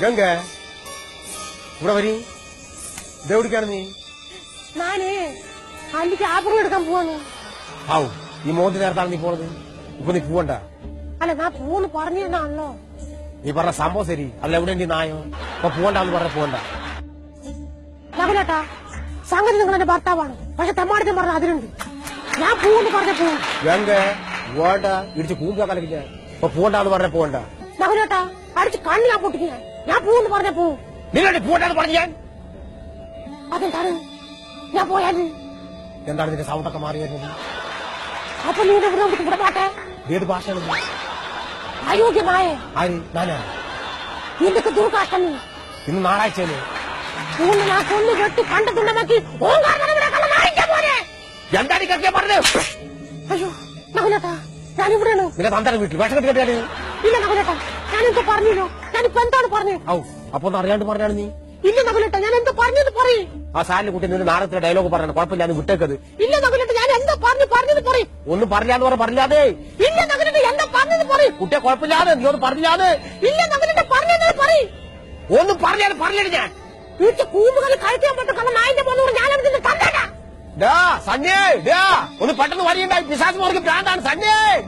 ഗംഗ ഇവിടെ വരി ഇതെവിടേക്കാണ് നീ? ഞാന് അല്ലിക്ക് ആപ്പിൾ എടുക്കാൻ പോവാണ്. ആവു ഈ മോദി നേരത്താണ് നീ പോണത്. ഇപ്പൊ നീ പോവണ്ട. അല്ല ഞാൻ പോന്ന് പറഞ്ഞാണല്ലോ. നീ പറഞ്ഞ സംഭവം ശരി. അല്ല എവിടെ നീ നായോ? അപ്പൊ പോവണ്ടെന്ന് പറഞ്ഞ പോവണ്ട. നകുലേട്ടാ, സംഗതി നിങ്ങൾ എന്റെ ഭർത്താവാണ്. പക്ഷെ തെമ്മാടിത്തം പറഞ്ഞ അതിലുണ്ട്. ഞാൻ പോവെന്ന് പറഞ്ഞ പോവും. ഗംഗ പോവണ്ട, ഇടിച്ച് കൂമ്പാ കലക്കില്ല. അപ്പൊ പോവണ്ടെന്ന് പറഞ്ഞ പോവണ്ട. നകുലേട്ടാ, അടിച്ച് കണ്ണ് ഞാൻ പൊട്ടിക്കുക. ഞാൻ പോവെന്ന് പറഞ്ഞ പോവും. നിങ്ങളുടെ പോവണ്ടെന്ന് പറഞ്ഞു ഞാൻ. അതെന്താണ് ഞാൻ പോയാല്? എന്താണ് നിന്റെ സൗണ്ടൊക്കെ മാറി വരുന്നത്? അപ്പൊ നീ ഇവിടെ പാട്ടെ. ഏത് ഭാഷയാണ്? അയോഗ്യമായ ആര്? ഞാനാ? നിന്റെ ദുർകാഷ്ടം. ഇന്ന് ഞായറാഴ്ചയല്ലേ? പൂന്ന് ഞാൻ കൊന്നു വെട്ടി കണ്ടിട്ടുണ്ടെങ്കിൽ എന്താണ് ഈ പറഞ്ഞത്? അയ്യോ നകുലേട്ടാ, ഞാനിവിടെയാണ്. നിന്റെ തന്തര വീട്ടിൽ വിഷം കെട്ടിയാണ്. ഇല്ല നകുലേട്ടാ, ഞാനെന്തോ പറഞ്ഞല്ലോ. ഞാനിപ്പോ എന്താണ് പറഞ്ഞത്? ഔ അപ്പൊ ഒന്ന് അറിയാണ്ട് പറഞ്ഞാണ് നീ. ഇല്ല നകുലേട്ടാ, ഞാൻ എന്തോ പറഞ്ഞത് പറയും. ആ സാലിന് കുട്ടി നിന്റെ നാളത്തെ ഡയലോഗ് പറയണം. കുഴപ്പമില്ല, അത് വിട്ടേക്കത്. ഇല്ല നകുലേട്ടാ, ഞാൻ എന്തോ പറഞ്ഞത് പറയും. ഒന്നും പറഞ്ഞാന്ന് പറഞ്ഞ പറഞ്ഞാതെ. ഇല്ല നകുലേട്ടാ, എന്തോ പറഞ്ഞത് പറയും. കുട്ടിയെ കുഴപ്പമില്ലാതെ നീ ഒന്നും പറഞ്ഞാതെ. ഇല്ല നകുലേട്ടാ, പറഞ്ഞത് പറയും. ഒന്നും പറഞ്ഞാലും പറഞ്ഞില്ല ഞാൻ. വീട്ടിൽ കൂമ്പുകൾ കഴിക്കാൻ പറ്റും. കാരണം നായിന്റെ പോകുന്നതുകൊണ്ട് ഞാനത് നിന്റെ തന്നേട്ടാ. സഞ്ജയ് ഒന്ന് പെട്ടെന്ന് വരിയുണ്ടായി. പിശാച് മോർക്ക് ഭ്രാന്താണ് സഞ്ജയ്.